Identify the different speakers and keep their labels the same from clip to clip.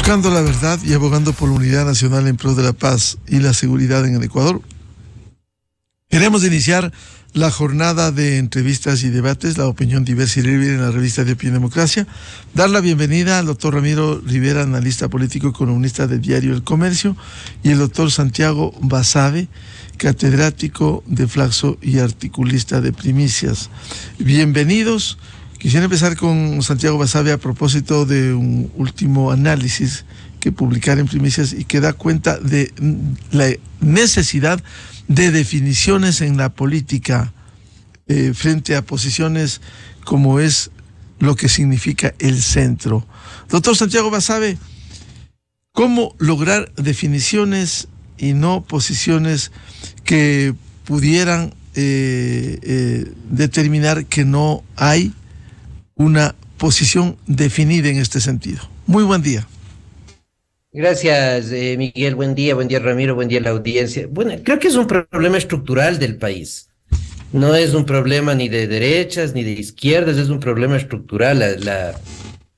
Speaker 1: Buscando la verdad y abogando por la unidad nacional en pro de la paz y la seguridad en el Ecuador, queremos iniciar la jornada de entrevistas y debates, la opinión diversa y libre en la revista de Opinión Democracia. Dar la bienvenida al doctor Ramiro Rivera, analista político y columnista del diario El Comercio, y el doctor Santiago Basabe, catedrático de Flaxo y articulista de Primicias. Bienvenidos. Quisiera empezar con Santiago Basabe a propósito de un último análisis que publicar en Primicias y que da cuenta de la necesidad de definiciones en la política frente a posiciones como es lo que significa el centro. Doctor Santiago Basabe, ¿cómo lograr definiciones y no posiciones que pudieran determinar que no hay una posición definida en este sentido? Muy buen día.
Speaker 2: Gracias, Miguel. Buen día, Ramiro, buen día a la audiencia. Bueno, creo que es un problema estructural del país. No es un problema ni de derechas ni de izquierdas, es un problema estructural.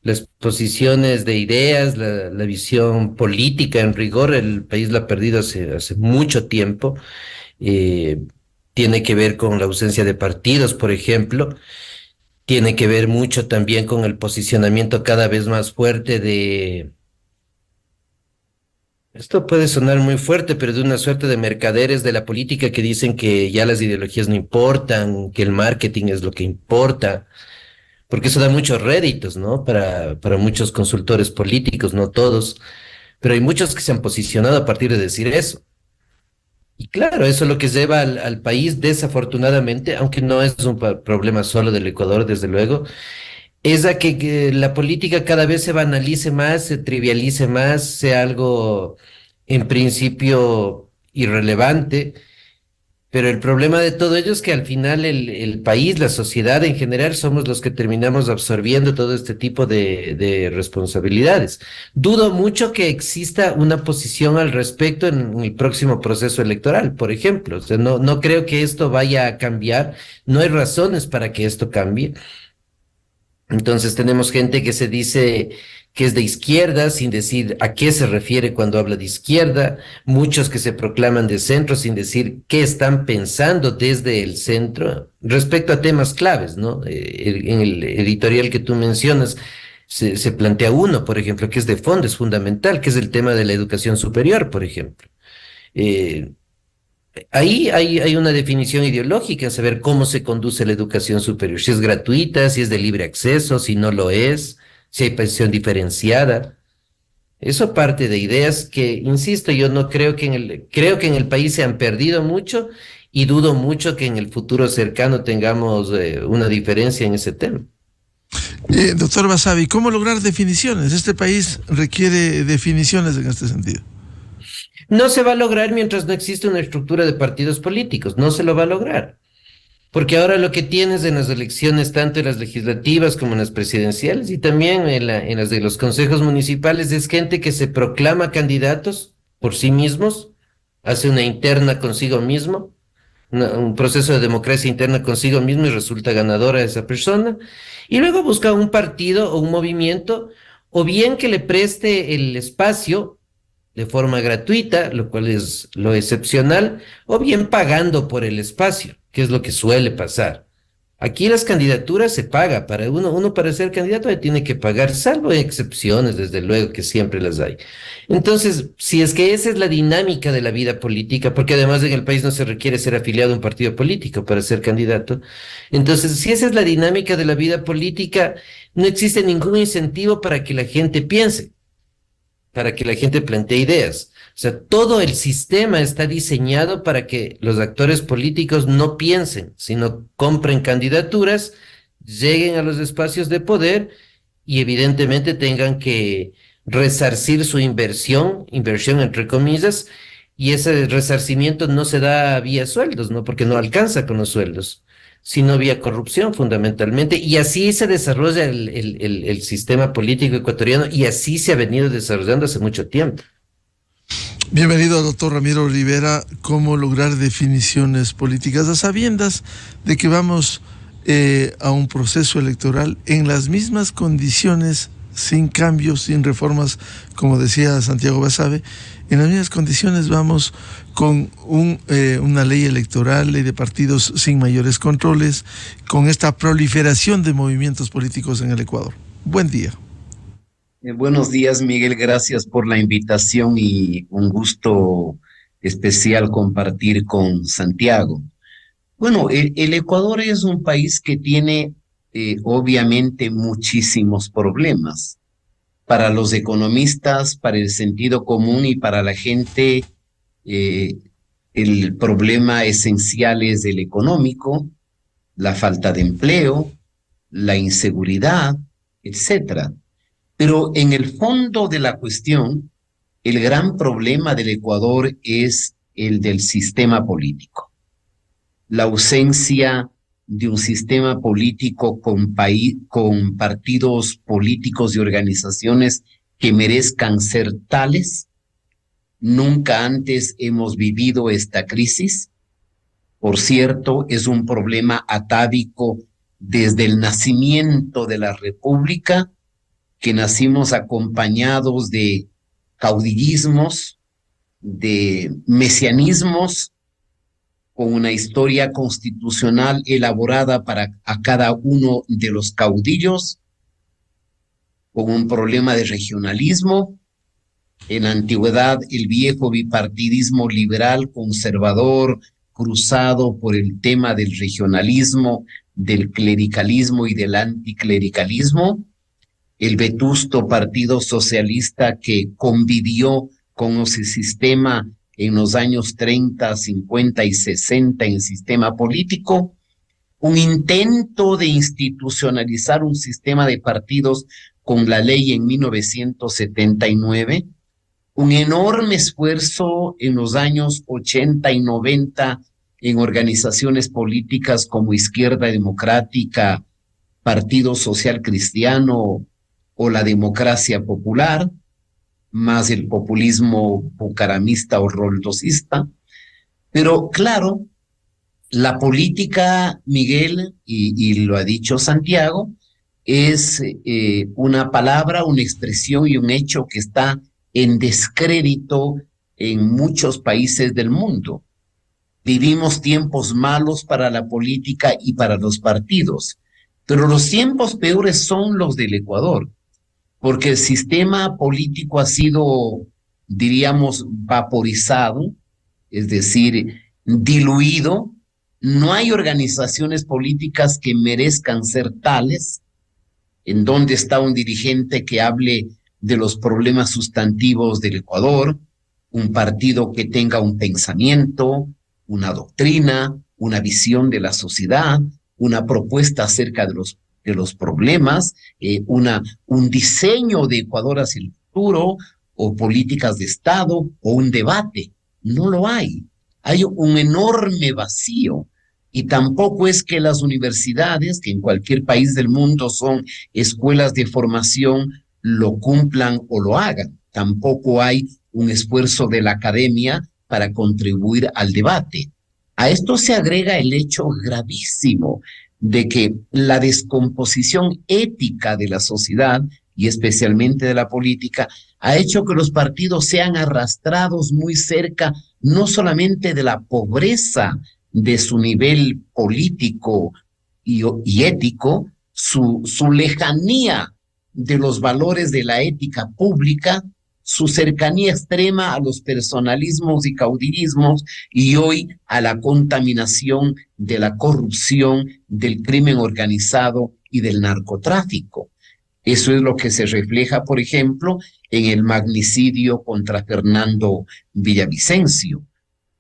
Speaker 2: Las posiciones de ideas, la visión política, en rigor, el país la ha perdido hace mucho tiempo. Tiene que ver con la ausencia de partidos, por ejemplo. Tiene que ver mucho también con el posicionamiento cada vez más fuerte de... Esto puede sonar muy fuerte, pero de una suerte de mercaderes de la política que dicen que ya las ideologías no importan, que el marketing es lo que importa, porque eso da muchos réditos, ¿no? Para muchos consultores políticos, no todos, pero hay muchos que se han posicionado a partir de decir eso. Y claro, eso es lo que lleva al país, desafortunadamente, aunque no es un problema solo del Ecuador, desde luego, es a que la política cada vez se banalice más, se trivialice más, sea algo en principio irrelevante, pero el problema de todo ello es que al final el país, la sociedad en general, somos los que terminamos absorbiendo todo este tipo de responsabilidades. Dudo mucho que exista una posición al respecto en el próximo proceso electoral, por ejemplo. O sea, no creo que esto vaya a cambiar, no hay razones para que esto cambie. Entonces tenemos gente que se dice que es de izquierda sin decir a qué se refiere cuando habla de izquierda, muchos que se proclaman de centro sin decir qué están pensando desde el centro respecto a temas claves, ¿no? En el editorial que tú mencionas se plantea uno, por ejemplo, que es de fondo, es fundamental, que es el tema de la educación superior, por ejemplo. Ahí hay una definición ideológica en saber cómo se conduce la educación superior, si es gratuita, si es de libre acceso, si no lo es, si hay pensión diferenciada. Eso parte de ideas que, insisto, yo no creo creo que en el país se han perdido mucho y dudo mucho que en el futuro cercano tengamos una diferencia en ese tema.
Speaker 1: Doctor Basabe, ¿cómo lograr definiciones? Este país requiere definiciones en este sentido.
Speaker 2: No se va a lograr mientras no existe una estructura de partidos políticos, no se lo va a lograr. Porque ahora lo que tienes en las elecciones, tanto en las legislativas como en las presidenciales y también en las de los consejos municipales, es gente que se proclama candidatos por sí mismos, hace una interna consigo mismo, un proceso de democracia interna consigo mismo y resulta ganadora esa persona, y luego busca un partido o un movimiento, o bien que le preste el espacio de forma gratuita, lo cual es lo excepcional, o bien pagando por el espacio, que es lo que suele pasar. Aquí las candidaturas se paga, para uno para ser candidato tiene que pagar, salvo excepciones, desde luego que siempre las hay. Entonces, si es que esa es la dinámica de la vida política, porque además en el país no se requiere ser afiliado a un partido político para ser candidato, entonces si esa es la dinámica de la vida política, no existe ningún incentivo para que la gente piense, para que la gente plantee ideas. O sea, todo el sistema está diseñado para que los actores políticos no piensen, sino compren candidaturas, lleguen a los espacios de poder y evidentemente tengan que resarcir su inversión entre comillas, y ese resarcimiento no se da vía sueldos, ¿no? Porque no alcanza con los sueldos, sino vía corrupción fundamentalmente, y así se desarrolla el sistema político ecuatoriano y así se ha venido desarrollando hace mucho tiempo.
Speaker 1: Bienvenido, doctor Ramiro Rivera. ¿Cómo lograr definiciones políticas a sabiendas de que vamos a un proceso electoral en las mismas condiciones sin cambios, sin reformas, como decía Santiago Basabe, en las mismas condiciones vamos con una ley electoral, ley de partidos sin mayores controles, con esta proliferación de movimientos políticos en el Ecuador. Buen día.
Speaker 3: Buenos días, Miguel. Gracias por la invitación y un gusto especial compartir con Santiago. Bueno, el Ecuador es un país que tiene obviamente muchísimos problemas. Para los economistas, para el sentido común y para la gente, el problema esencial es el económico, la falta de empleo, la inseguridad, etcétera. Pero en el fondo de la cuestión, el gran problema del Ecuador es el del sistema político. La ausencia de un sistema político con partidos políticos y organizaciones que merezcan ser tales. Nunca antes hemos vivido esta crisis. Por cierto, es un problema atávico desde el nacimiento de la República, que nacimos acompañados de caudillismos, de mesianismos, con una historia constitucional elaborada para a cada uno de los caudillos, con un problema de regionalismo. En la antigüedad, el viejo bipartidismo liberal, conservador, cruzado por el tema del regionalismo, del clericalismo y del anticlericalismo. El vetusto Partido Socialista que convivió con ese sistema en los años 30, 50 y 60 en el sistema político, un intento de institucionalizar un sistema de partidos con la ley en 1979, un enorme esfuerzo en los años 80 y 90 en organizaciones políticas como Izquierda Democrática, Partido Social Cristiano o la Democracia Popular, más el populismo bucaramista o roldosista. Pero claro, la política, Miguel, y lo ha dicho Santiago, es una palabra, una expresión y un hecho que está en descrédito en muchos países del mundo. Vivimos tiempos malos para la política y para los partidos, pero los tiempos peores son los del Ecuador, porque el sistema político ha sido, diríamos, vaporizado, es decir, diluido. No hay organizaciones políticas que merezcan ser tales. ¿En dónde está un dirigente que hable de los problemas sustantivos del Ecuador? Un partido que tenga un pensamiento, una doctrina, una visión de la sociedad, una propuesta acerca de los problemas, un diseño de Ecuador hacia el futuro, o políticas de Estado, o un debate. No lo hay. Hay un enorme vacío. Y tampoco es que las universidades, que en cualquier país del mundo son escuelas de formación, lo cumplan o lo hagan. Tampoco hay un esfuerzo de la academia para contribuir al debate. A esto se agrega el hecho gravísimo de que la descomposición ética de la sociedad y especialmente de la política ha hecho que los partidos sean arrastrados muy cerca no solamente de la pobreza de su nivel político y ético, su lejanía de los valores de la ética pública, su cercanía extrema a los personalismos y caudillismos y hoy a la contaminación de la corrupción, del crimen organizado y del narcotráfico. Eso es lo que se refleja, por ejemplo, en el magnicidio contra Fernando Villavicencio.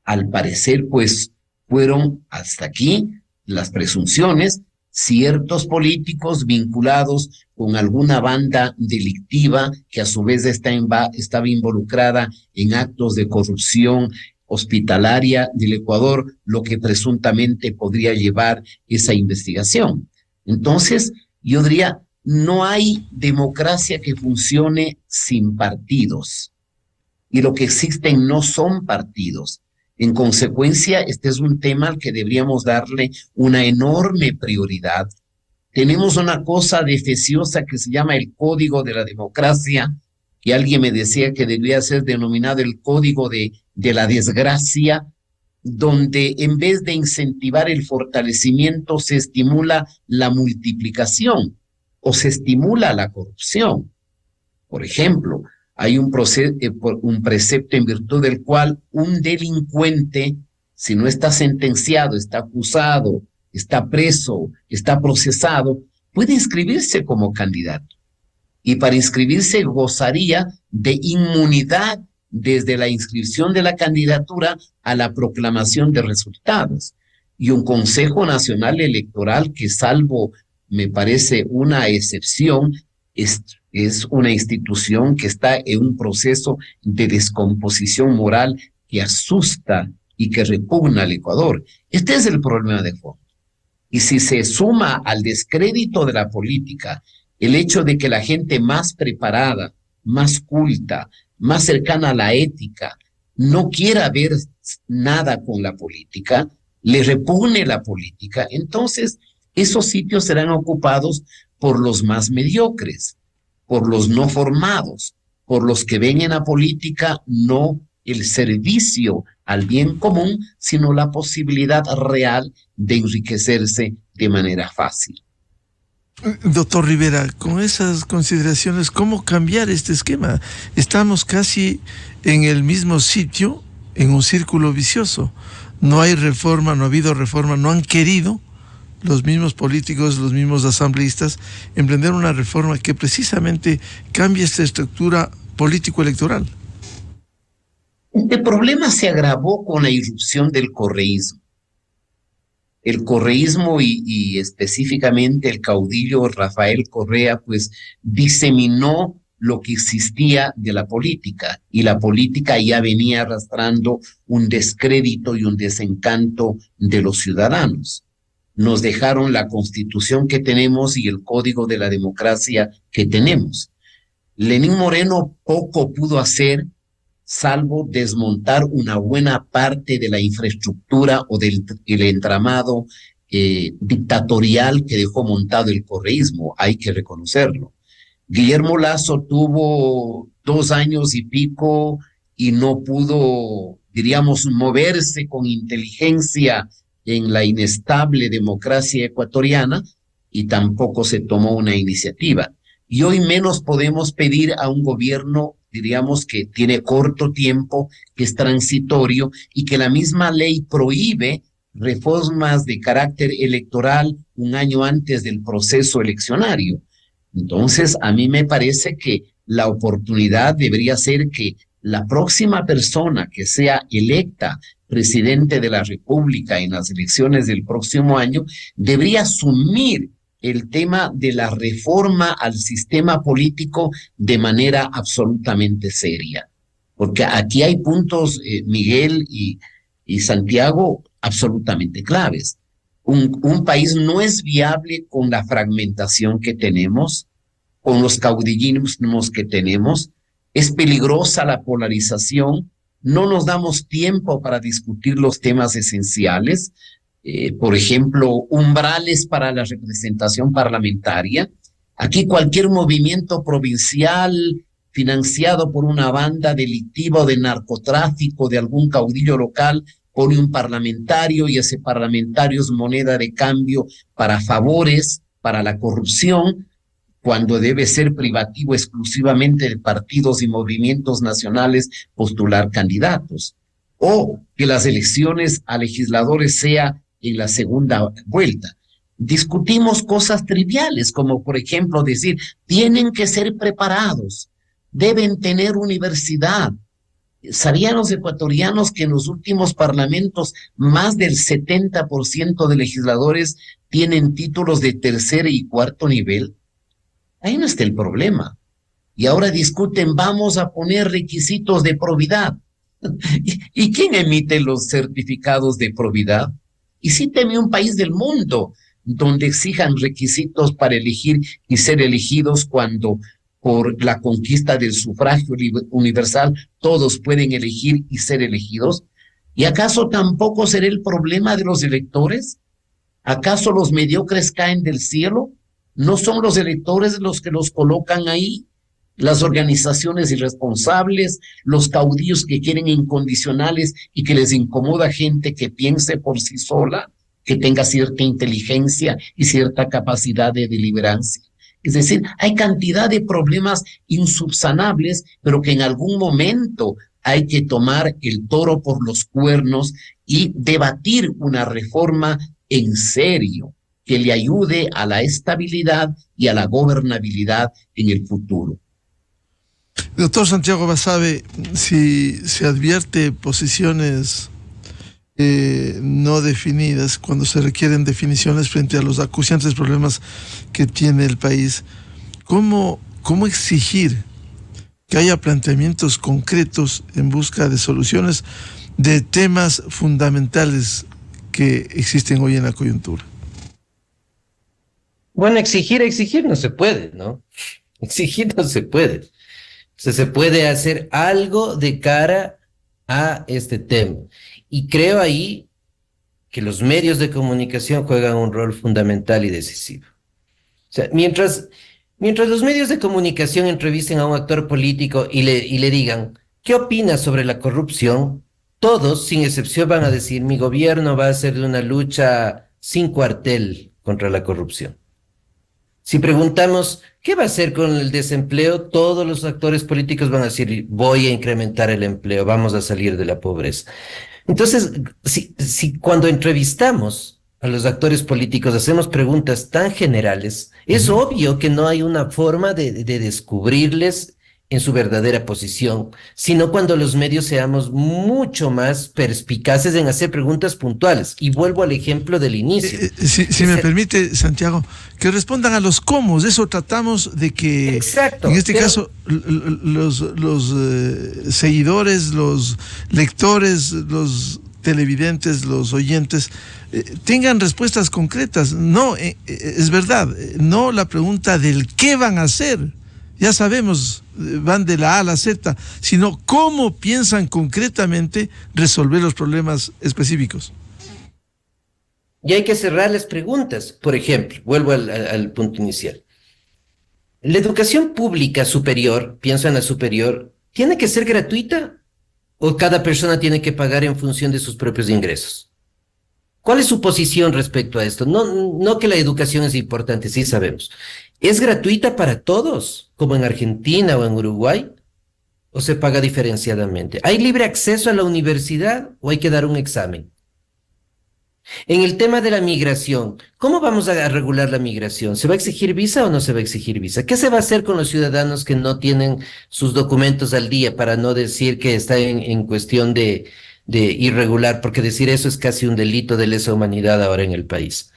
Speaker 3: Al parecer, pues, fueron hasta aquí las presunciones, ciertos políticos vinculados con alguna banda delictiva que a su vez estaba involucrada en actos de corrupción hospitalaria del Ecuador, lo que presuntamente podría llevar esa investigación. Entonces, yo diría, no hay democracia que funcione sin partidos. Y lo que existen no son partidos. En consecuencia, este es un tema al que deberíamos darle una enorme prioridad, Tenemos una cosa defeciosa que se llama el Código de la Democracia, que alguien me decía que debía ser denominado el Código de la Desgracia, donde en vez de incentivar el fortalecimiento se estimula la multiplicación o se estimula la corrupción. Por ejemplo, hay un precepto en virtud del cual un delincuente, si no está sentenciado, está acusado, está preso, está procesado, puede inscribirse como candidato. Y para inscribirse gozaría de inmunidad desde la inscripción de la candidatura a la proclamación de resultados. Y un Consejo Nacional Electoral que, salvo, me parece, una excepción, es una institución que está en un proceso de descomposición moral que asusta y que repugna al Ecuador. Este es el problema de fondo. Y si se suma al descrédito de la política el hecho de que la gente más preparada, más culta, más cercana a la ética, no quiera ver nada con la política, le repugne la política, entonces esos sitios serán ocupados por los más mediocres, por los no formados, por los que ven en la política no el servicio al bien común, sino la posibilidad real de enriquecerse de manera fácil.
Speaker 1: Doctor Rivera, con esas consideraciones, ¿cómo cambiar este esquema? Estamos casi en el mismo sitio, en un círculo vicioso. No hay reforma, no ha habido reforma, no han querido los mismos políticos, los mismos asambleístas, emprender una reforma que precisamente cambie esta estructura político-electoral.
Speaker 3: Este problema se agravó con la irrupción del correísmo. El correísmo y específicamente el caudillo Rafael Correa, pues diseminó lo que existía de la política, y la política ya venía arrastrando un descrédito y un desencanto de los ciudadanos. Nos dejaron la Constitución que tenemos y el Código de la Democracia que tenemos. Lenín Moreno poco pudo hacer, salvo desmontar una buena parte de la infraestructura o del entramado dictatorial que dejó montado el correísmo, hay que reconocerlo. Guillermo Lasso tuvo 2 años y pico y no pudo, diríamos, moverse con inteligencia en la inestable democracia ecuatoriana, y tampoco se tomó una iniciativa. Y hoy menos podemos pedir a un gobierno, diríamos, que tiene corto tiempo, que es transitorio y que la misma ley prohíbe reformas de carácter electoral un año antes del proceso eleccionario. Entonces, a mí me parece que la oportunidad debería ser que la próxima persona que sea electa presidente de la República en las elecciones del próximo año debería asumir el tema de la reforma al sistema político de manera absolutamente seria. Porque aquí hay puntos, Miguel y Santiago, absolutamente claves. Un país no es viable con la fragmentación que tenemos, con los caudillismos que tenemos. Es peligrosa la polarización. No nos damos tiempo para discutir los temas esenciales. Por ejemplo, umbrales para la representación parlamentaria. Aquí cualquier movimiento provincial financiado por una banda delictiva o de narcotráfico de algún caudillo local pone un parlamentario, y ese parlamentario es moneda de cambio para favores, para la corrupción, cuando debe ser privativo exclusivamente de partidos y movimientos nacionales postular candidatos. O que las elecciones a legisladores sea en la segunda vuelta. Discutimos cosas triviales, como por ejemplo decir, tienen que ser preparados, deben tener universidad. ¿Sabían los ecuatorianos que en los últimos parlamentos más del 70% de legisladores tienen títulos de tercer y cuarto nivel? Ahí no está el problema. Y ahora discuten, vamos a poner requisitos de probidad. ¿Y quién emite los certificados de probidad? Y cíteme un país del mundo donde exijan requisitos para elegir y ser elegidos, cuando por la conquista del sufragio universal todos pueden elegir y ser elegidos. ¿Y acaso tampoco será el problema de los electores? ¿Acaso los mediocres caen del cielo? No son los electores los que los colocan ahí, las organizaciones irresponsables, los caudillos que quieren incondicionales y que les incomoda gente que piense por sí sola, que tenga cierta inteligencia y cierta capacidad de deliberancia. Es decir, hay cantidad de problemas insubsanables, pero que en algún momento hay que tomar el toro por los cuernos y debatir una reforma en serio que le ayude a la estabilidad y a la gobernabilidad en el futuro.
Speaker 1: Doctor Santiago Basabe, si se advierte posiciones no definidas, cuando se requieren definiciones frente a los acuciantes problemas que tiene el país, ¿cómo exigir que haya planteamientos concretos en busca de soluciones de temas fundamentales que existen hoy en la coyuntura?
Speaker 2: Bueno, exigir no se puede, ¿no? Exigir no se puede. O sea, se puede hacer algo de cara a este tema. Y creo ahí que los medios de comunicación juegan un rol fundamental y decisivo. O sea, mientras los medios de comunicación entrevisten a un actor político y le digan, ¿qué opina sobre la corrupción? Todos, sin excepción, van a decir, mi gobierno va a hacer de una lucha sin cuartel contra la corrupción. Si preguntamos, ¿qué va a hacer con el desempleo? Todos los actores políticos van a decir, voy a incrementar el empleo, vamos a salir de la pobreza. Entonces, si cuando entrevistamos a los actores políticos hacemos preguntas tan generales, es obvio que no hay una forma de descubrirles en su verdadera posición, sino cuando los medios seamos mucho más perspicaces en hacer preguntas puntuales. Y vuelvo al ejemplo del inicio.
Speaker 1: Si me permite, Santiago, que respondan a los cómo. De eso tratamos de que,
Speaker 2: exacto,
Speaker 1: en este caso, los seguidores, los lectores, los televidentes, los oyentes, tengan respuestas concretas. No, es verdad, no la pregunta del qué van a hacer. Ya sabemos, van de la A a la Z, sino cómo piensan concretamente resolver los problemas específicos.
Speaker 2: Y hay que cerrar las preguntas. Por ejemplo, vuelvo al punto inicial. ¿La educación pública superior, pienso en la superior, tiene que ser gratuita o cada persona tiene que pagar en función de sus propios ingresos? ¿Cuál es su posición respecto a esto? No que la educación es importante, sí sabemos. ¿Es gratuita para todos, como en Argentina o en Uruguay? ¿O se paga diferenciadamente? ¿Hay libre acceso a la universidad o hay que dar un examen? En el tema de la migración, ¿cómo vamos a regular la migración? ¿Se va a exigir visa o no se va a exigir visa? ¿Qué se va a hacer con los ciudadanos que no tienen sus documentos al día, para no decir que está en cuestión de irregular? Porque decir eso es casi un delito de lesa humanidad ahora en el país.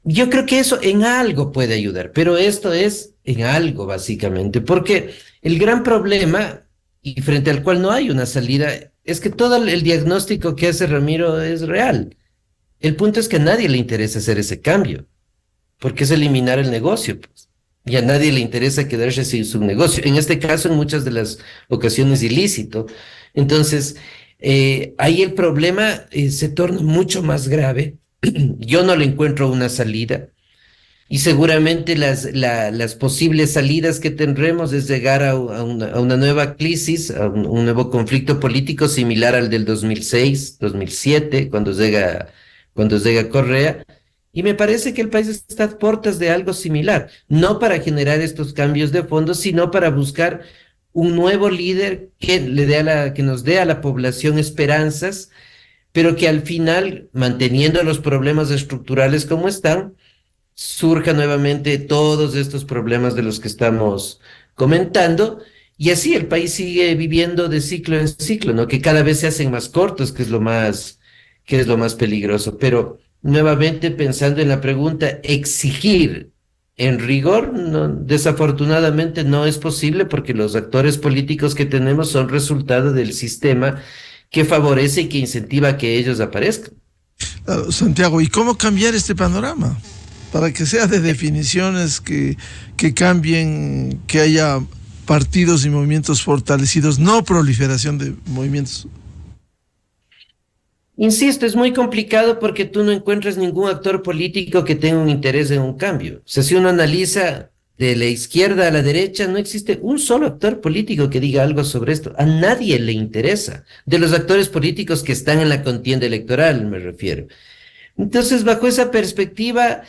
Speaker 2: Yo creo que eso en algo puede ayudar, pero esto es en algo básicamente, porque el gran problema, y frente al cual no hay una salida, es que todo el diagnóstico que hace Ramiro es real. El punto es que a nadie le interesa hacer ese cambio, porque es eliminar el negocio, pues. Y a nadie le interesa quedarse sin su negocio. En este caso, en muchas de las ocasiones ilícito. Entonces, ahí el problema se torna mucho más grave. Yo no le encuentro una salida. Y seguramente las posibles salidas que tendremos es llegar a una nueva crisis, a un nuevo conflicto político similar al del 2006, 2007, cuando llega Correa. Y me parece que el país está a puertas de algo similar, no para generar estos cambios de fondo, sino para buscar un nuevo líder que nos dé a la población esperanzas, pero que al final, manteniendo los problemas estructurales como están, surja nuevamente todos estos problemas de los que estamos comentando, y así el país sigue viviendo de ciclo en ciclo, ¿no? Que cada vez se hacen más cortos, que es lo más peligroso. Pero nuevamente, pensando en la pregunta, exigir en rigor, no, desafortunadamente no es posible, porque los actores políticos que tenemos son resultado del sistema que favorece y que incentiva que ellos aparezcan.
Speaker 1: Santiago, ¿y cómo cambiar este panorama? Para que sea de definiciones que cambien, que haya partidos y movimientos fortalecidos, no proliferación de movimientos.
Speaker 2: Insisto, es muy complicado porque tú no encuentras ningún actor político que tenga un interés en un cambio. O sea, si uno analiza de la izquierda a la derecha, no existe un solo actor político que diga algo sobre esto. A nadie le interesa. De los actores políticos que están en la contienda electoral, me refiero. Entonces, bajo esa perspectiva,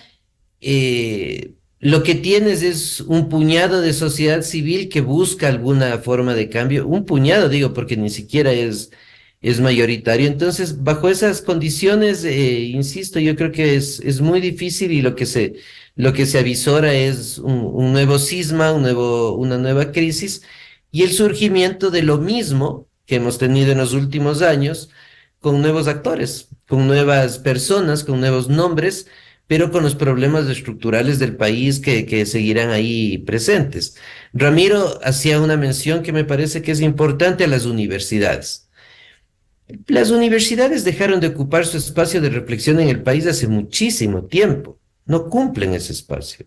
Speaker 2: lo que tienes es un puñado de sociedad civil que busca alguna forma de cambio. Un puñado, digo, porque ni siquiera es mayoritario. Entonces, bajo esas condiciones, insisto, yo creo que es muy difícil y lo que se avisora es un nuevo cisma, una nueva crisis y el surgimiento de lo mismo que hemos tenido en los últimos años con nuevos actores, con nuevas personas, con nuevos nombres, pero con los problemas estructurales del país que seguirán ahí presentes. Ramiro hacía una mención que me parece que es importante a las universidades. Las universidades dejaron de ocupar su espacio de reflexión en el país hace muchísimo tiempo. No cumplen ese espacio.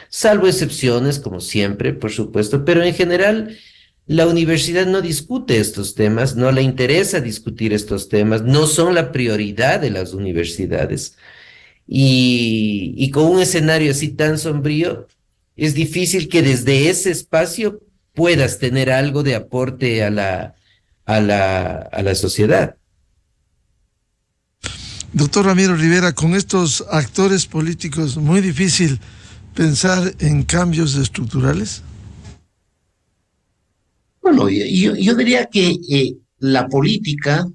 Speaker 2: Salvo excepciones, como siempre, por supuesto, pero en general la universidad no discute estos temas, no le interesa discutir estos temas, no son la prioridad de las universidades. Y con un escenario así tan sombrío, es difícil que desde ese espacio puedas tener algo de aporte a la sociedad.
Speaker 1: Doctor Ramiro Rivera, con estos actores políticos, muy difícil pensar en cambios estructurales.
Speaker 3: Bueno, yo diría que la política,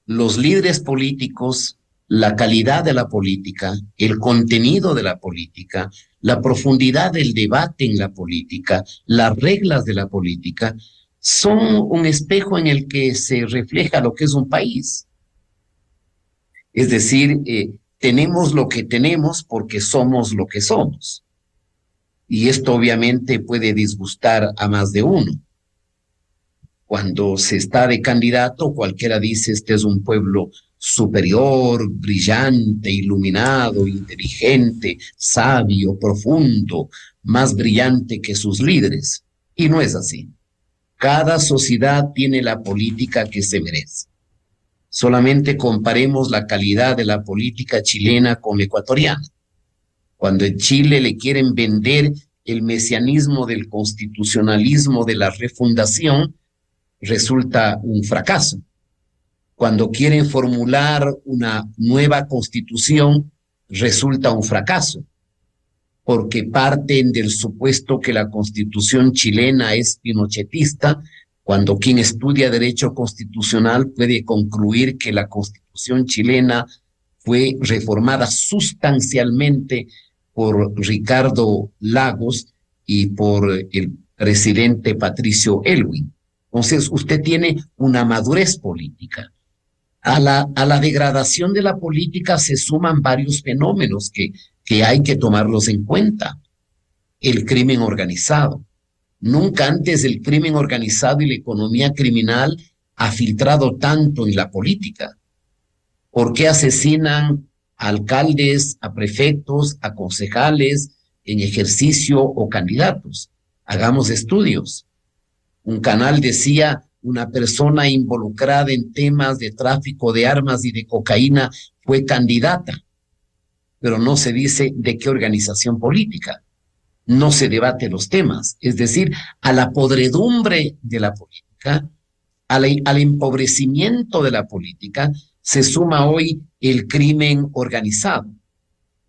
Speaker 3: los líderes políticos, la calidad de la política, el contenido de la política, la profundidad del debate en la política, las reglas de la política, son un espejo en el que se refleja lo que es un país. Es decir, tenemos lo que tenemos porque somos lo que somos. Y esto obviamente puede disgustar a más de uno. Cuando se está de candidato, cualquiera dice, este es un pueblo superior, brillante, iluminado, inteligente, sabio, profundo, más brillante que sus líderes. Y no es así. Cada sociedad tiene la política que se merece. Solamente comparemos la calidad de la política chilena con la ecuatoriana. Cuando en Chile le quieren vender el mesianismo del constitucionalismo de la refundación, resulta un fracaso. Cuando quieren formular una nueva constitución, resulta un fracaso, porque parten del supuesto que la constitución chilena es pinochetista, cuando quien estudia derecho constitucional puede concluir que la constitución chilena fue reformada sustancialmente por Ricardo Lagos y por el presidente Patricio Aylwin. Entonces, usted tiene una madurez política. A la degradación de la política se suman varios fenómenos que hay que tomarlos en cuenta. El crimen organizado. Nunca antes el crimen organizado y la economía criminal ha filtrado tanto en la política. ¿Por qué asesinan a alcaldes, a prefectos, a concejales en ejercicio o candidatos? Hagamos estudios. Un canal decía, una persona involucrada en temas de tráfico de armas y de cocaína fue candidata, pero no se dice de qué organización política. No se debate los temas. Es decir, a la podredumbre de la política, al empobrecimiento de la política, se suma hoy el crimen organizado.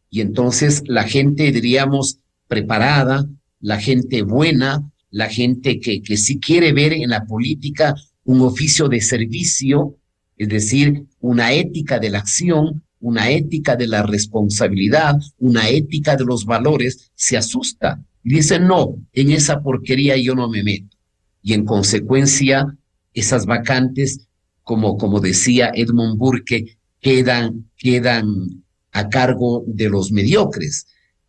Speaker 3: Y entonces la gente, diríamos, preparada, la gente buena, la gente que sí quiere ver en la política un oficio de servicio, es decir, una ética de la acción, una ética de la responsabilidad, una ética de los valores, se asusta. Dice, no, en esa porquería yo no me meto. Y en consecuencia, esas vacantes, como decía Edmund Burke, quedan a cargo de los mediocres.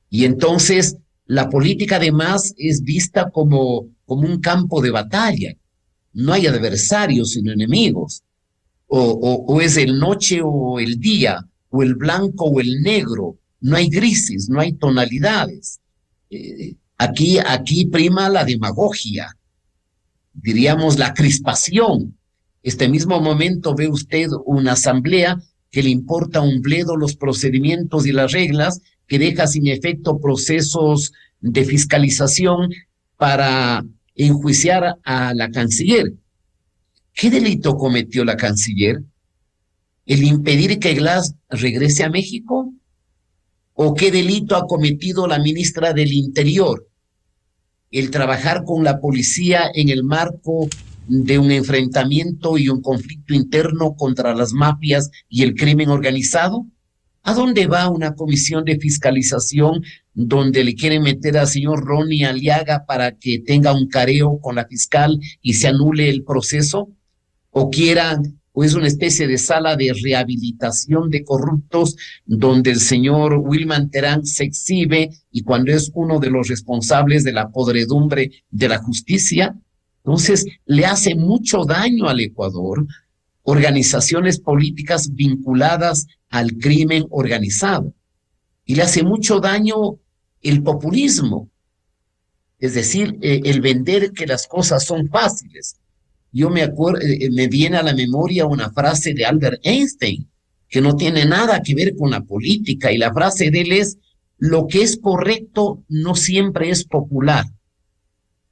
Speaker 3: Y entonces la política además es vista como un campo de batalla. No hay adversarios sino enemigos. O es el noche o el día, o el blanco o el negro. No hay grises, no hay tonalidades. Aquí prima la demagogia, diríamos la crispación, Este mismo momento ve usted una asamblea que le importa un bledo los procedimientos y las reglas, que deja sin efecto procesos de fiscalización para enjuiciar a la canciller. ¿Qué delito cometió la canciller? ¿El impedir que Glass regrese a México? ¿O qué delito ha cometido la ministra del Interior? ¿El trabajar con la policía en el marco de un enfrentamiento y un conflicto interno contra las mafias y el crimen organizado? ¿A dónde va una comisión de fiscalización donde le quieren meter al señor Ronnie Aliaga para que tenga un careo con la fiscal y se anule el proceso? ¿O es una especie de sala de rehabilitación de corruptos donde el señor Wilman Terán se exhibe y cuando es uno de los responsables de la podredumbre de la justicia? Entonces, le hace mucho daño al Ecuador organizaciones políticas vinculadas al crimen organizado. Y le hace mucho daño el populismo, es decir, el vender que las cosas son fáciles. Yo me acuerdo, me viene a la memoria una frase de Albert Einstein, que no tiene nada que ver con la política, y la frase de él es: lo que es correcto no siempre es popular,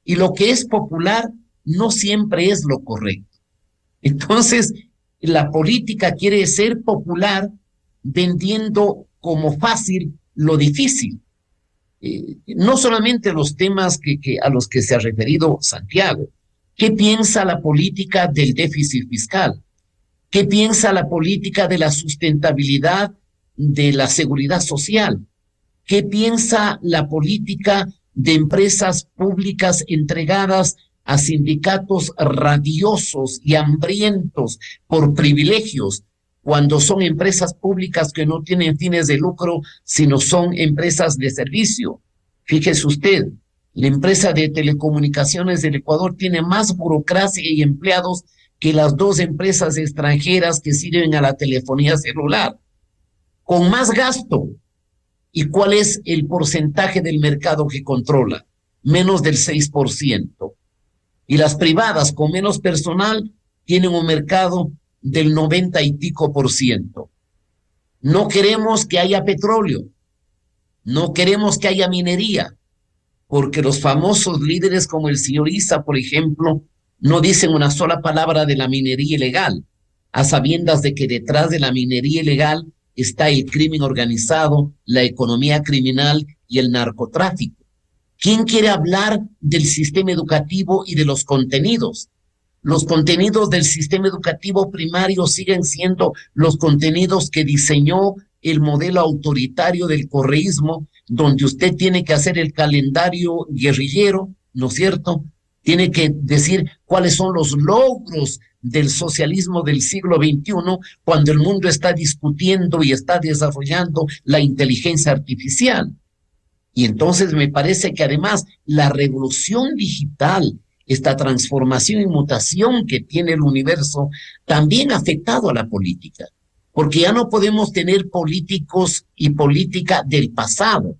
Speaker 3: y lo que es popular no siempre es lo correcto. Entonces, la política quiere ser popular vendiendo como fácil lo difícil. No solamente los temas a los que se ha referido Santiago. ¿Qué piensa la política del déficit fiscal? ¿Qué piensa la política de la sustentabilidad de la seguridad social? ¿Qué piensa la política de empresas públicas entregadas a sindicatos rabiosos y hambrientos por privilegios, cuando son empresas públicas que no tienen fines de lucro, sino son empresas de servicio? Fíjese usted, la empresa de telecomunicaciones del Ecuador tiene más burocracia y empleados que las dos empresas extranjeras que sirven a la telefonía celular, con más gasto. ¿Y cuál es el porcentaje del mercado que controla? Menos del 6%. Y las privadas con menos personal tienen un mercado del 90 y pico %. No queremos que haya petróleo, no queremos que haya minería, porque los famosos líderes como el señor Issa, por ejemplo, no dicen una sola palabra de la minería ilegal, a sabiendas de que detrás de la minería ilegal está el crimen organizado, la economía criminal y el narcotráfico. ¿Quién quiere hablar del sistema educativo y de los contenidos? Los contenidos del sistema educativo primario siguen siendo los contenidos que diseñó el modelo autoritario del correísmo, donde usted tiene que hacer el calendario guerrillero, ¿no es cierto? Tiene que decir cuáles son los logros del socialismo del siglo XXI cuando el mundo está discutiendo y está desarrollando la inteligencia artificial. Y entonces me parece que además la revolución digital, esta transformación y mutación que tiene el universo, también ha afectado a la política, porque ya no podemos tener políticos y política del pasado,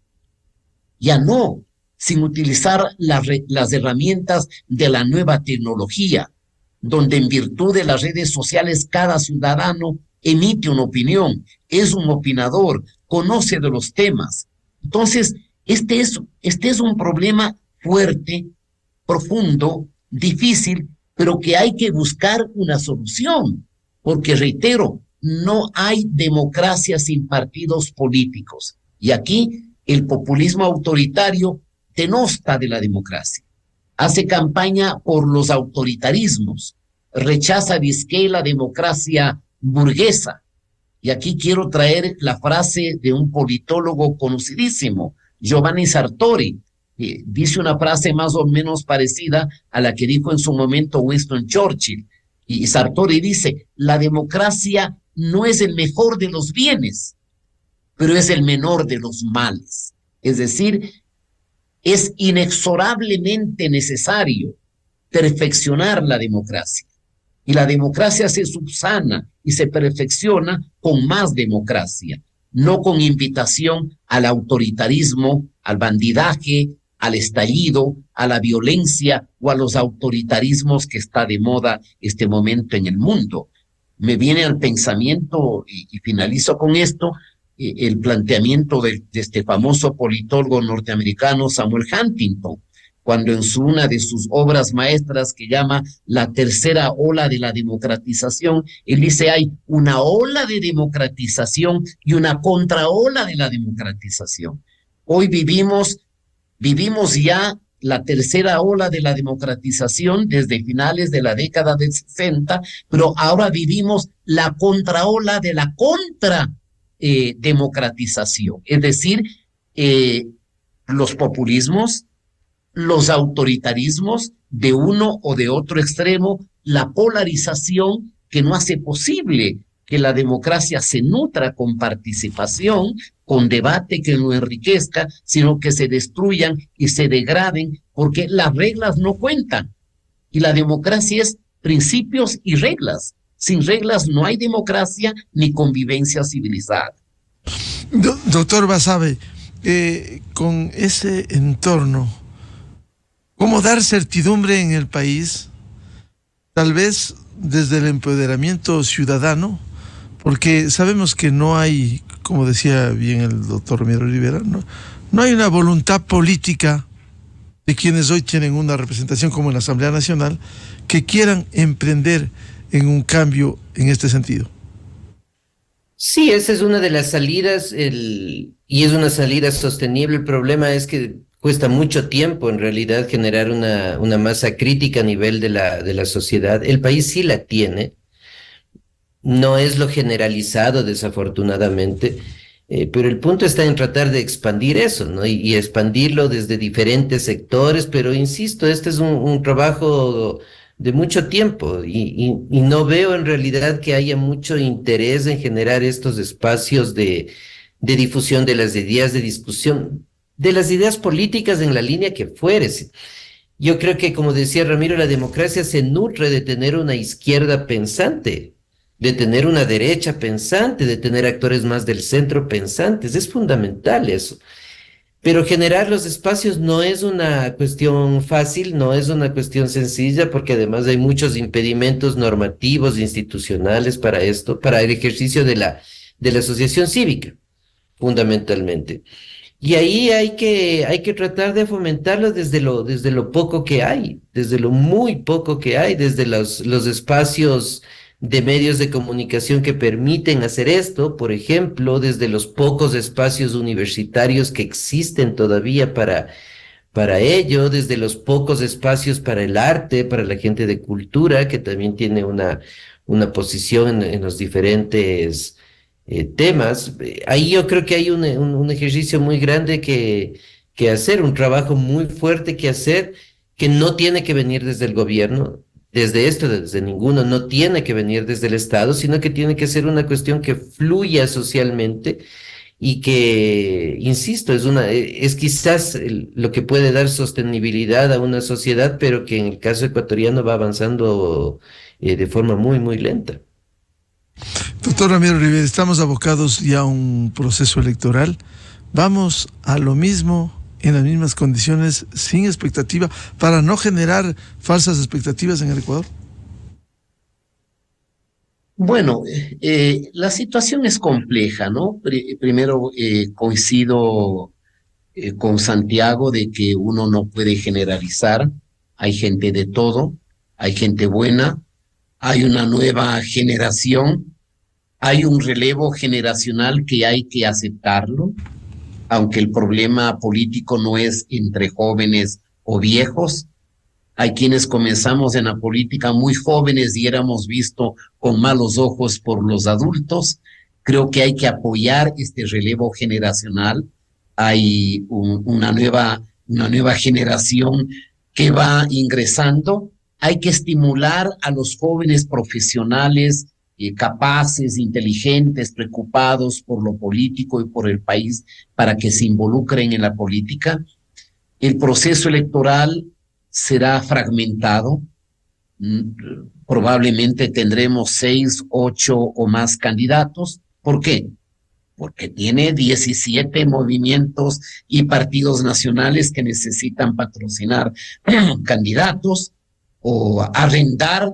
Speaker 3: ya no, sin utilizar las herramientas de la nueva tecnología, donde en virtud de las redes sociales cada ciudadano emite una opinión, es un opinador, conoce de los temas. Entonces, este es un problema fuerte, profundo, difícil, pero que hay que buscar una solución, porque reitero, no hay democracia sin partidos políticos. Y aquí el populismo autoritario denosta de la democracia. Hace campaña por los autoritarismos, rechaza disque la democracia burguesa. Y aquí quiero traer la frase de un politólogo conocidísimo, Giovanni Sartori, dice una frase más o menos parecida a la que dijo en su momento Winston Churchill. Y Sartori dice: la democracia no es el mejor de los bienes, pero es el menor de los males. Es decir, es inexorablemente necesario perfeccionar la democracia. Y la democracia se subsana y se perfecciona con más democracia, no con invitación al autoritarismo, al bandidaje, al estallido, a la violencia o a los autoritarismos que está de moda este momento en el mundo. Me viene al pensamiento, y finalizo con esto, el planteamiento de este famoso politólogo norteamericano Samuel Huntington, cuando en una de sus obras maestras que llama La tercera ola de la democratización, él dice hay una ola de democratización y una contraola de la democratización. Hoy vivimos ya la tercera ola de la democratización desde finales de la década del 60, pero ahora vivimos la contraola de la democratización, es decir, los populismos, los autoritarismos de uno o de otro extremo, la polarización que no hace posible que la democracia se nutra con participación, con debate que no enriquezca, sino que se destruyan y se degraden, porque las reglas no cuentan. Y la democracia es principios y reglas. Sin reglas no hay democracia ni convivencia civilizada.
Speaker 1: Doctor Basabe, con ese entorno, ¿cómo dar certidumbre en el país? Tal vez desde el empoderamiento ciudadano, porque sabemos que no hay, como decía bien el doctor Ramiro Rivera, no hay una voluntad política de quienes hoy tienen una representación como en la Asamblea Nacional que quieran emprender en un cambio en este sentido.
Speaker 2: Sí, esa es una de las salidas, y es una salida sostenible. El problema es que cuesta mucho tiempo en realidad generar una masa crítica a nivel de la sociedad. El país sí la tiene, no es lo generalizado desafortunadamente, pero el punto está en tratar de expandir eso, ¿no? Y expandirlo desde diferentes sectores, pero insisto, este es un trabajo de mucho tiempo y no veo en realidad que haya mucho interés en generar estos espacios de difusión de las ideas, de discusión, de las ideas políticas en la línea que fuere. Yo creo que, como decía Ramiro, la democracia se nutre de tener una izquierda pensante, de tener una derecha pensante, de tener actores más del centro pensantes. Es fundamental eso. Pero generar los espacios no es una cuestión fácil, no es una cuestión sencilla, porque además hay muchos impedimentos normativos, institucionales para esto, para el ejercicio de la asociación cívica, fundamentalmente. Y ahí hay que tratar de fomentarlo desde lo poco que hay, desde lo muy poco que hay, desde los espacios de medios de comunicación que permiten hacer esto, por ejemplo, desde los pocos espacios universitarios que existen todavía para ello, desde los pocos espacios para el arte, para la gente de cultura, que también tiene una posición en los diferentes temas. Ahí yo creo que hay un ejercicio muy grande que hacer, un trabajo muy fuerte que hacer, que no tiene que venir desde el gobierno, desde ninguno, no tiene que venir desde el Estado, sino que tiene que ser una cuestión que fluya socialmente y que, insisto, es quizás lo que puede dar sostenibilidad a una sociedad, pero que en el caso ecuatoriano va avanzando de forma muy, muy lenta.
Speaker 1: Doctor Ramiro Rivera, estamos abocados ya a un proceso electoral. Vamos a lo mismo, en las mismas condiciones, sin expectativa, para no generar falsas expectativas en el Ecuador.
Speaker 3: Bueno, la situación es compleja, ¿no? Primero, coincido con Santiago de que uno no puede generalizar. Hay gente de todo, hay gente buena, hay una nueva generación, hay un relevo generacional que hay que aceptarlo, aunque el problema político no es entre jóvenes o viejos. Hay quienes comenzamos en la política muy jóvenes y éramos vistos con malos ojos por los adultos. Creo que hay que apoyar este relevo generacional. Hay una nueva generación que va ingresando. Hay que estimular a los jóvenes profesionales capaces, inteligentes, preocupados por lo político y por el país para que se involucren en la política. El proceso electoral será fragmentado. Probablemente tendremos 6, 8 o más candidatos. ¿Por qué? porque tiene 17 movimientos y partidos nacionales que necesitan patrocinar candidatos o arrendar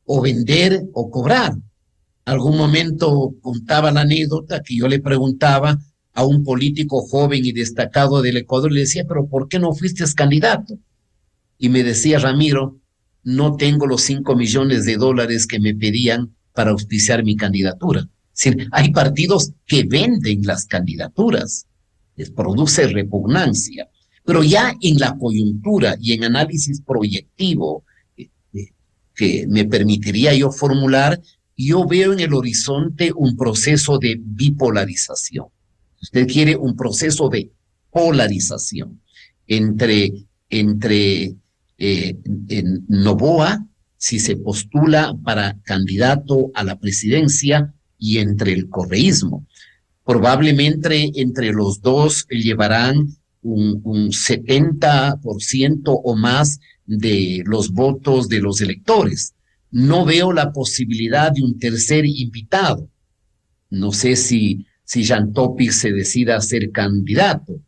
Speaker 3: o vender o cobrar. Algún momento contaba la anécdota que yo le preguntaba a un político joven y destacado del Ecuador, le decía, pero ¿por qué no fuiste candidato? Y me decía, Ramiro, no tengo los 5 millones de dólares que me pedían para auspiciar mi candidatura. Es decir, hay partidos que venden las candidaturas, les produce repugnancia, pero ya en la coyuntura y en análisis proyectivo que me permitiría yo formular, yo veo en el horizonte un proceso de bipolarización. Usted quiere un proceso de polarización entre Noboa, si se postula para candidato a la presidencia, y entre el correísmo. Probablemente entre los dos llevarán un 70% o más de los votos de los electores. No veo la posibilidad de un tercer invitado. No sé si Jean Topic se decida a ser candidato.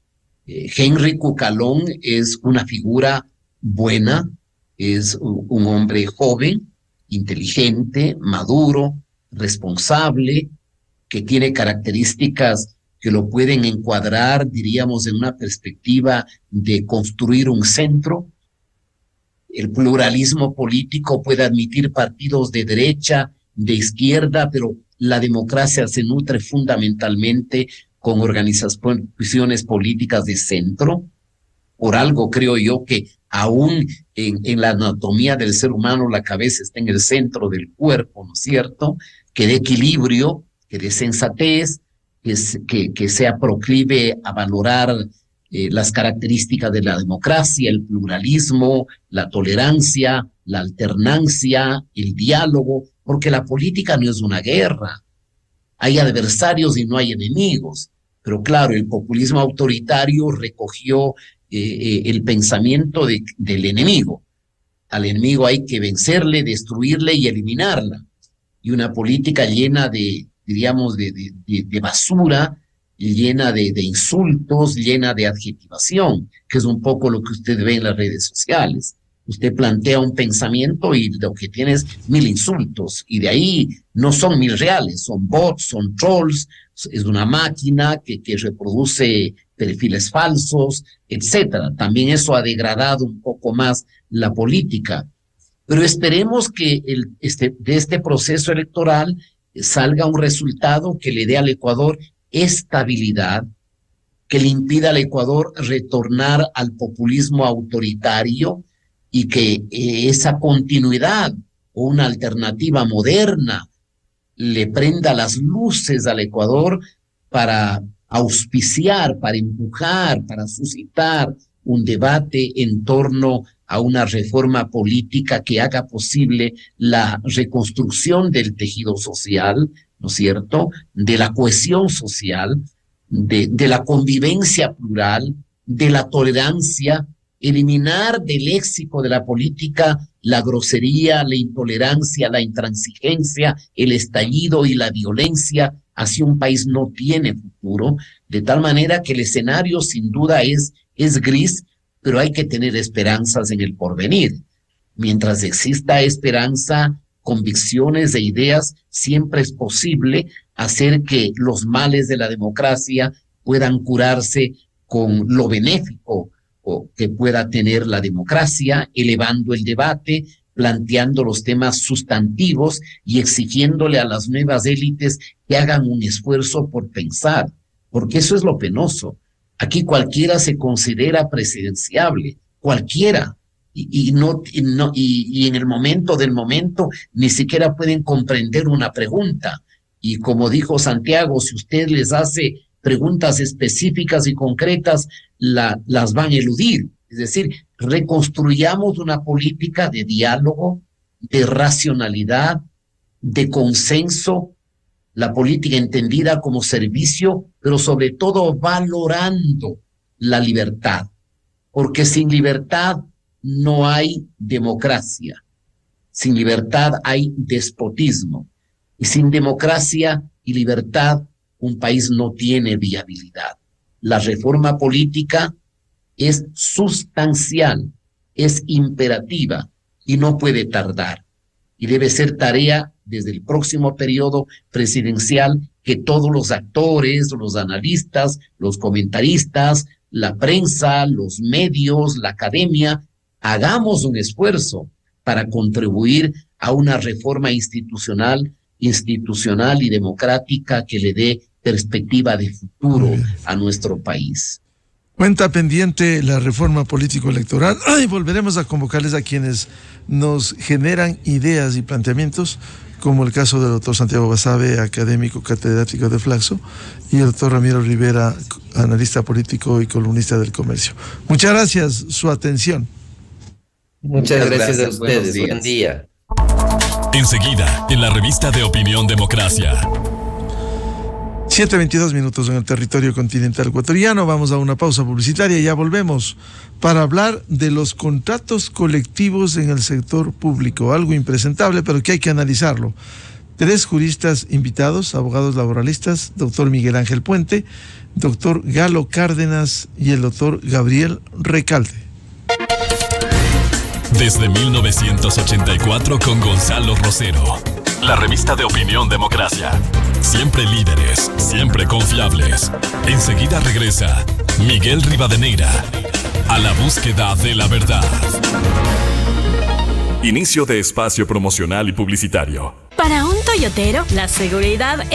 Speaker 3: Henry Cucalón es una figura buena, es un hombre joven, inteligente, maduro, responsable, que tiene características que lo pueden encuadrar, diríamos, en una perspectiva de construir un centro. El pluralismo político puede admitir partidos de derecha, de izquierda, pero la democracia se nutre fundamentalmente con organizaciones políticas de centro. Por algo creo yo que aún en la anatomía del ser humano la cabeza está en el centro del cuerpo, ¿no es cierto? Que dé equilibrio, que dé sensatez, que sea proclive a valorar las características de la democracia, el pluralismo, la tolerancia, la alternancia, el diálogo, porque la política no es una guerra. Hay adversarios y no hay enemigos. Pero claro, el populismo autoritario recogió el pensamiento del enemigo. Al enemigo hay que vencerle, destruirle y eliminarla. Y una política llena diríamos, de basura, llena de insultos, llena de adjetivación, que es un poco lo que usted ve en las redes sociales. Usted plantea un pensamiento y lo que tiene es 1000 insultos, y de ahí no son 1000 reales, son bots, son trolls, es una máquina que reproduce perfiles falsos, etcétera. También eso ha degradado un poco más la política. Pero esperemos que de este proceso electoral salga un resultado que le dé al Ecuador estabilidad, que le impida al Ecuador retornar al populismo autoritario, y que esa continuidad o una alternativa moderna le prenda las luces al Ecuador para auspiciar, para empujar, para suscitar un debate en torno a una reforma política que haga posible la reconstrucción del tejido social, ¿no es cierto?, de la cohesión social, de la convivencia plural, de la tolerancia, eliminar del léxico de la política la grosería, la intolerancia, la intransigencia, el estallido y la violencia. Así un país no tiene futuro, de tal manera que el escenario sin duda es gris, pero hay que tener esperanzas en el porvenir. Mientras exista esperanza, convicciones e ideas, siempre es posible hacer que los males de la democracia puedan curarse con lo benéfico que pueda tener la democracia, elevando el debate, planteando los temas sustantivos y exigiéndole a las nuevas élites que hagan un esfuerzo por pensar, porque eso es lo penoso. Aquí cualquiera se considera presidenciable, cualquiera, y en el momento del momento ni siquiera pueden comprender una pregunta. Y como dijo Santiago, si usted les hace preguntas específicas y concretas, las van a eludir. Es decir, reconstruyamos una política de diálogo, de racionalidad, de consenso, la política entendida como servicio, pero sobre todo valorando la libertad, porque sin libertad no hay democracia, sin libertad hay despotismo, y sin democracia y libertad un país no tiene viabilidad. La reforma política es sustancial, es imperativa y no puede tardar. Y debe ser tarea desde el próximo periodo presidencial que todos los actores, los analistas, los comentaristas, la prensa, los medios, la academia, hagamos un esfuerzo para contribuir a una reforma institucional y democrática que le dé perspectiva de futuro a nuestro país.
Speaker 1: Cuenta pendiente la reforma político-electoral y volveremos a convocarles a quienes nos generan ideas y planteamientos, como el caso del doctor Santiago Basabe, académico catedrático de Flaxo, y el doctor Ramiro Rivera, analista político y columnista del Comercio. Muchas gracias, su atención.
Speaker 2: Muchas gracias a ustedes. Buen día.
Speaker 4: Enseguida, en la revista de Opinión Democracia.
Speaker 1: 7:22 minutos en el territorio continental ecuatoriano. Vamos a una pausa publicitaria y ya volvemos para hablar de los contratos colectivos en el sector público. Algo impresentable, pero que hay que analizarlo. 3 juristas invitados, abogados laboralistas, doctor Miguel Ángel Puente, doctor Galo Cárdenas y el doctor Gabriel Recalde.
Speaker 4: Desde 1984 con Gonzalo Rosero. La revista de Opinión Democracia. Siempre líderes, siempre confiables. Enseguida regresa Miguel Rivadeneira a la búsqueda de la verdad. Inicio de espacio promocional y publicitario.
Speaker 5: Para un toyotero, la seguridad